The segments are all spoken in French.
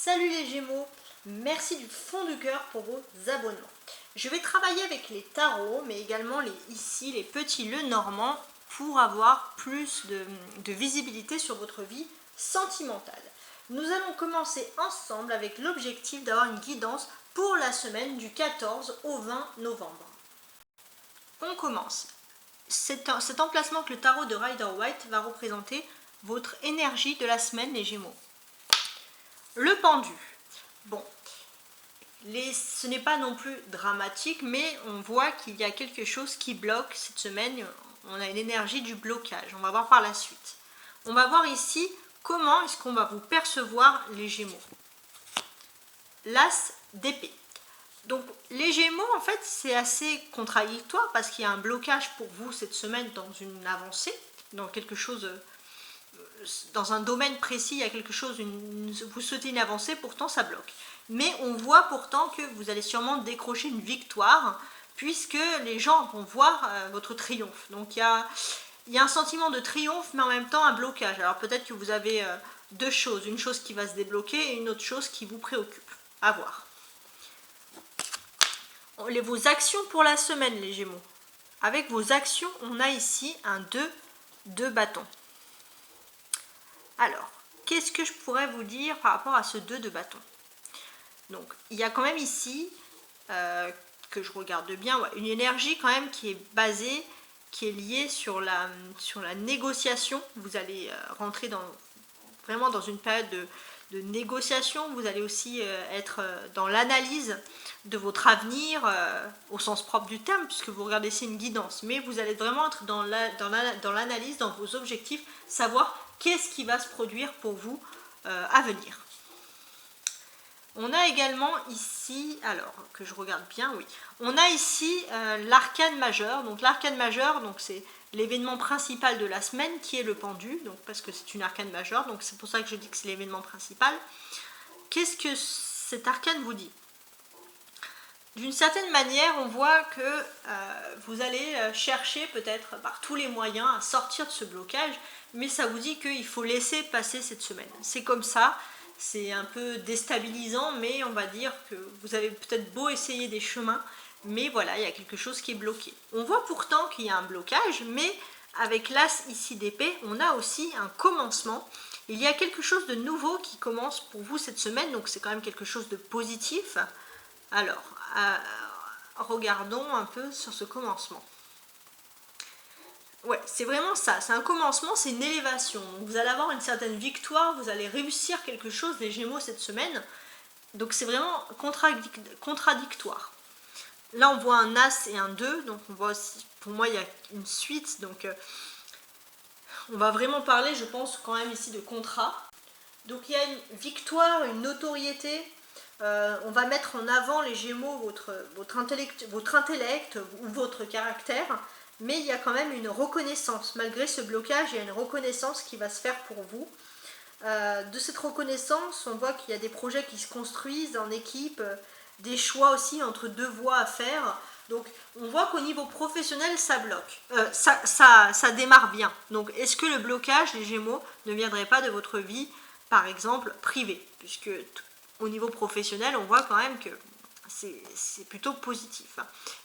Salut les Gémeaux, merci du fond du cœur pour vos abonnements. Je vais travailler avec les tarots, mais également les petits Lenormand pour avoir plus de visibilité sur votre vie sentimentale. Nous allons commencer ensemble avec l'objectif d'avoir une guidance pour la semaine du 14 au 20 novembre. On commence. Cet emplacement que le tarot de Rider-Waite va représenter votre énergie de la semaine, les Gémeaux. Le pendu. Bon, ce n'est pas non plus dramatique, mais on voit qu'il y a quelque chose qui bloque cette semaine. On a une énergie du blocage. On va voir par la suite. On va voir ici comment est-ce qu'on va vous percevoir les Gémeaux. L'As d'épée. Donc les Gémeaux, en fait, c'est assez contradictoire parce qu'il y a un blocage pour vous cette semaine dans une avancée, dans quelque chose, dans un domaine précis, il y a quelque chose, vous souhaitez une avancée, pourtant ça bloque. Mais on voit pourtant que vous allez sûrement décrocher une victoire puisque les gens vont voir votre triomphe. Donc il y a un sentiment de triomphe mais en même temps un blocage. Alors peut-être que vous avez deux choses, une chose qui va se débloquer et une autre chose qui vous préoccupe. À voir. Vos actions pour la semaine, les Gémeaux. Avec vos actions, on a ici un 2 de bâton. Alors, qu'est-ce que je pourrais vous dire par rapport à ce 2 de bâton? Donc, il y a quand même ici, que je regarde bien, ouais, une énergie quand même qui est basée, qui est liée sur la négociation. Vous allez rentrer vraiment dans une période de négociation. Vous allez aussi être dans l'analyse de votre avenir au sens propre du terme, puisque vous regardez, c'est une guidance. Mais vous allez vraiment être dans l'analyse, dans vos objectifs, savoir qu'est-ce qui va se produire pour vous à venir. On a également ici, alors que je regarde bien, oui, on a ici l'arcane majeur. Donc l'arcane majeur, donc c'est l'événement principal de la semaine qui est le pendu, donc parce que c'est une arcane majeure, donc c'est pour ça que je dis que c'est l'événement principal. Qu'est-ce que cet arcane vous dit? D'une certaine manière, on voit que vous allez chercher peut-être par tous les moyens à sortir de ce blocage, mais ça vous dit qu'il faut laisser passer cette semaine. C'est comme ça, c'est un peu déstabilisant, mais on va dire que vous avez peut-être beau essayer des chemins, mais voilà, il y a quelque chose qui est bloqué. On voit pourtant qu'il y a un blocage, mais avec l'As ici d'épée, on a aussi un commencement. Il y a quelque chose de nouveau qui commence pour vous cette semaine, donc c'est quand même quelque chose de positif. Alors, regardons un peu sur ce commencement. Ouais, c'est vraiment ça, c'est un commencement, c'est une élévation. Donc vous allez avoir une certaine victoire, vous allez réussir quelque chose, les Gémeaux, cette semaine. Donc c'est vraiment contradictoire. Là, on voit un As et un 2, donc on voit aussi, pour moi, il y a une suite. Donc on va vraiment parler, je pense, quand même ici de contrat. Donc il y a une victoire, une notoriété. On va mettre en avant, les Gémeaux, votre intellect ou votre caractère, mais il y a quand même une reconnaissance. Malgré ce blocage, il y a une reconnaissance qui va se faire pour vous. De cette reconnaissance, on voit qu'il y a des projets qui se construisent en équipe, des choix aussi entre deux voies à faire. Donc on voit qu'au niveau professionnel, ça bloque, ça démarre bien. Donc est-ce que le blocage, les Gémeaux, ne viendrait pas de votre vie, par exemple, privée, puisque au niveau professionnel, on voit quand même que c'est plutôt positif.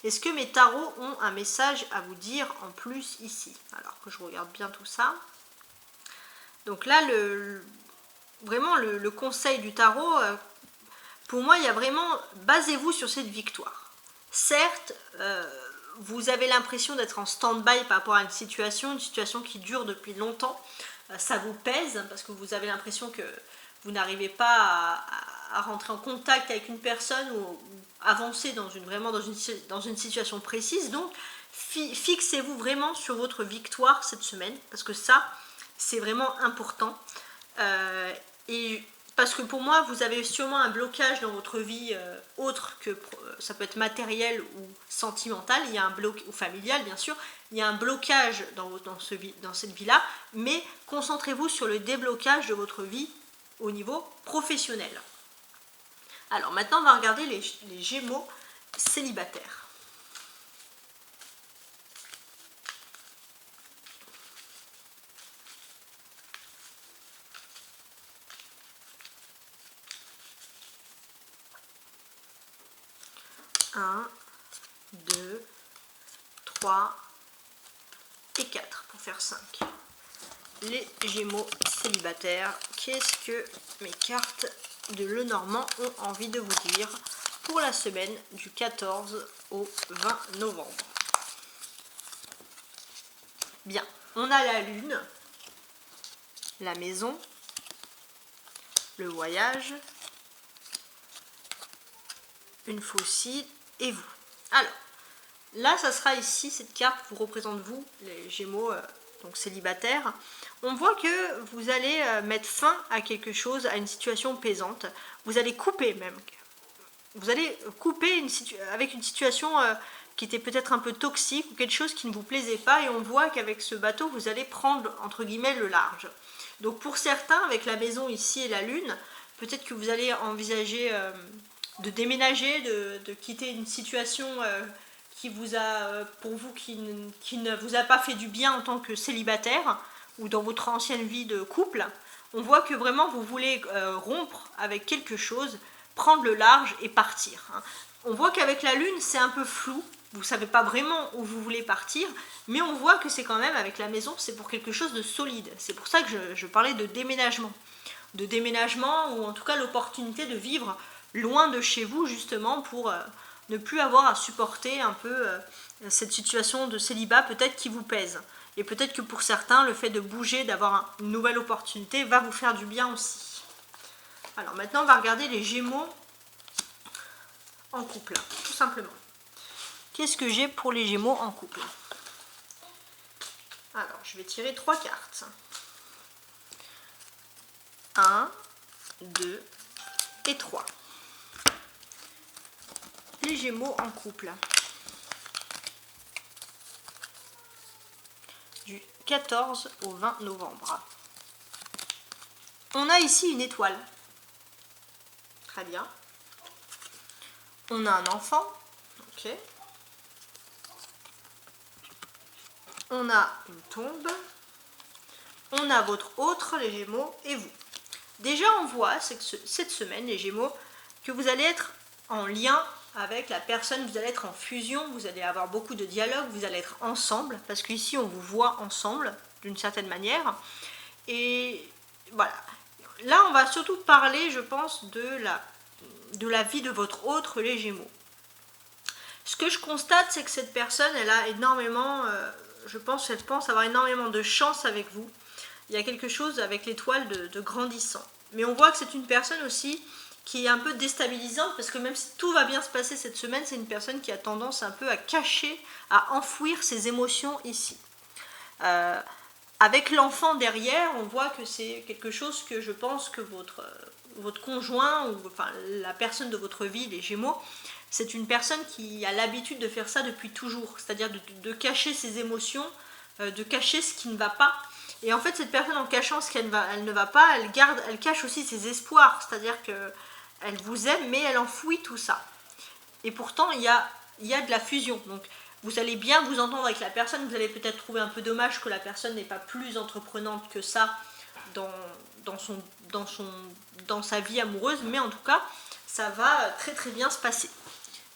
Est-ce que mes tarots ont un message à vous dire en plus ici? Alors que je regarde bien tout ça. Donc là, vraiment le conseil du tarot, pour moi, il y a vraiment, basez-vous sur cette victoire. Certes, vous avez l'impression d'être en stand-by par rapport à une situation qui dure depuis longtemps. Ça vous pèse parce que vous avez l'impression que vous n'arrivez pas à rentrer en contact avec une personne ou avancer vraiment dans une situation précise. Donc, fixez-vous vraiment sur votre victoire cette semaine parce que ça, c'est vraiment important. Et parce que pour moi, vous avez sûrement un blocage dans votre vie autre que ça peut être matériel ou sentimental, il y a un ou familial bien sûr, il y a un blocage dans cette vie-là, mais concentrez-vous sur le déblocage de votre vie au niveau professionnel. Alors maintenant, on va regarder les Gémeaux célibataires. 1, 2, 3 et 4 pour faire 5. Les Gémeaux célibataires, qu'est-ce que mes cartes de Lenormand ont envie de vous dire pour la semaine du 14 au 20 novembre? Bien, on a la lune, la maison, le voyage, une faucille et vous. Alors, là, ça sera ici, cette carte vous représente vous, les Gémeaux donc célibataires. On voit que vous allez mettre fin à quelque chose, à une situation pesante. Vous allez couper même. Vous allez couper avec une situation qui était peut-être un peu toxique ou quelque chose qui ne vous plaisait pas. Et on voit qu'avec ce bateau, vous allez prendre, entre guillemets, le large. Donc pour certains, avec la maison ici et la lune, peut-être que vous allez envisager de déménager, de quitter une situation qui vous a, pour vous, qui ne vous a pas fait du bien en tant que célibataire ou dans votre ancienne vie de couple. On voit que vraiment vous voulez rompre avec quelque chose, prendre le large et partir. On voit qu'avec la lune, c'est un peu flou. Vous ne savez pas vraiment où vous voulez partir, mais on voit que c'est quand même, avec la maison, c'est pour quelque chose de solide. C'est pour ça que je parlais de déménagement. De déménagement, ou en tout cas l'opportunité de vivre loin de chez vous, justement, pour ne plus avoir à supporter un peu cette situation de célibat, peut-être qui vous pèse. Et peut-être que pour certains, le fait de bouger, d'avoir une nouvelle opportunité, va vous faire du bien aussi. Alors maintenant, on va regarder les Gémeaux en couple, tout simplement. Qu'est-ce que j'ai pour les Gémeaux en couple? Alors, je vais tirer 3 cartes. 1, 2 et 3. Les Gémeaux en couple. Du 14 au 20 novembre. On a ici une étoile. Très bien. On a un enfant. Ok. On a une tombe. On a votre autre, les Gémeaux, et vous. Déjà, on voit, c'est que cette semaine, les Gémeaux, que vous allez être en lien avec la personne, vous allez être en fusion, vous allez avoir beaucoup de dialogue, vous allez être ensemble, parce qu'ici, on vous voit ensemble, d'une certaine manière. Et voilà. Là, on va surtout parler, je pense, de la vie de votre autre, les Gémeaux. Ce que je constate, c'est que cette personne, elle a énormément, je pense avoir énormément de chance avec vous. Il y a quelque chose avec l'étoile de grandissant. Mais on voit que c'est une personne aussi qui est un peu déstabilisante, parce que même si tout va bien se passer cette semaine, c'est une personne qui a tendance un peu à cacher, à enfouir ses émotions ici. Avec l'enfant derrière, on voit que c'est quelque chose que je pense que votre conjoint, ou enfin la personne de votre vie, les Gémeaux, c'est une personne qui a l'habitude de faire ça depuis toujours, c'est-à-dire de cacher ses émotions, de cacher ce qui ne va pas. Et en fait, cette personne, en cachant ce qu'elle ne va pas, elle cache aussi ses espoirs, c'est-à-dire qu'elle vous aime, mais elle enfouit tout ça. Et pourtant, il y a de la fusion. Donc, vous allez bien vous entendre avec la personne, vous allez peut-être trouver un peu dommage que la personne n'est pas plus entreprenante que ça dans sa vie amoureuse, mais en tout cas, ça va très très bien se passer.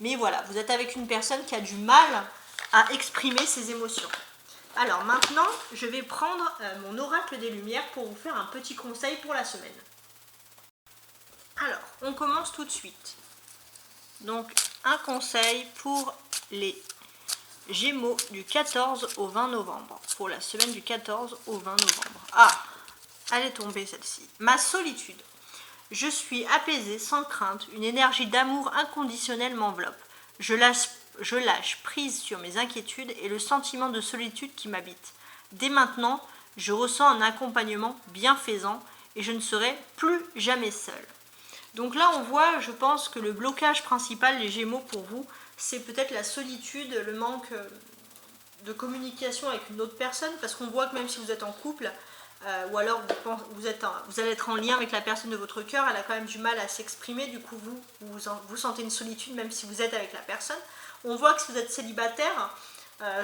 Mais voilà, vous êtes avec une personne qui a du mal à exprimer ses émotions. Alors maintenant, je vais prendre mon oracle des Lumières pour vous faire un petit conseil pour la semaine. Alors, on commence tout de suite. Donc, un conseil pour les Gémeaux du 14 au 20 novembre. Pour la semaine du 14 au 20 novembre. Ah, elle est tombée celle-ci. Ma solitude. Je suis apaisée, sans crainte, une énergie d'amour inconditionnel m'enveloppe. Je lâche prise sur mes inquiétudes et le sentiment de solitude qui m'habite. Dès maintenant, je ressens un accompagnement bienfaisant et je ne serai plus jamais seule. Donc là, on voit, je pense que le blocage principal, les Gémeaux, pour vous, c'est peut-être la solitude, le manque de communication avec une autre personne, parce qu'on voit que même si vous êtes en couple, ou alors vous allez être en lien avec la personne de votre cœur, elle a quand même du mal à s'exprimer, du coup vous sentez une solitude même si vous êtes avec la personne. On voit que si vous êtes célibataire,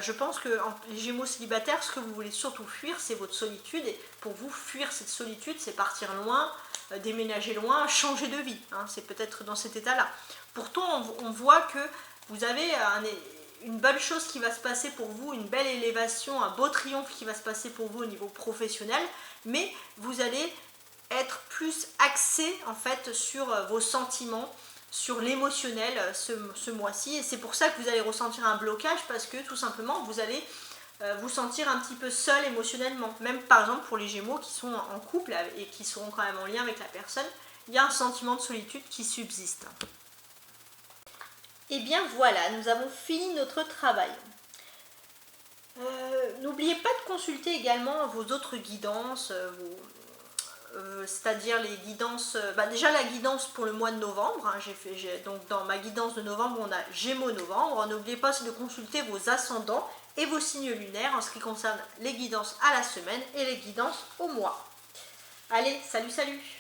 je pense que les Gémeaux célibataires, ce que vous voulez surtout fuir, c'est votre solitude, et pour vous, fuir cette solitude, c'est partir loin, déménager loin, changer de vie, hein, c'est peut-être dans cet état-là. Pourtant, on voit que vous avez une bonne chose qui va se passer pour vous, une belle élévation, un beau triomphe qui va se passer pour vous au niveau professionnel, mais vous allez être plus axé en fait sur vos sentiments, sur l'émotionnel ce mois-ci, et c'est pour ça que vous allez ressentir un blocage, parce que tout simplement vous allez vous sentir un petit peu seul émotionnellement. Même par exemple pour les Gémeaux qui sont en couple et qui seront quand même en lien avec la personne, il y a un sentiment de solitude qui subsiste. Et bien voilà, nous avons fini notre travail. N'oubliez pas de consulter également vos autres guidances, c'est-à-dire les guidances, déjà la guidance pour le mois de novembre, hein, donc dans ma guidance de novembre on a Gémeaux novembre. N'oubliez pas aussi de consulter vos ascendants et vos signes lunaires en ce qui concerne les guidances à la semaine et les guidances au mois. Allez, salut salut!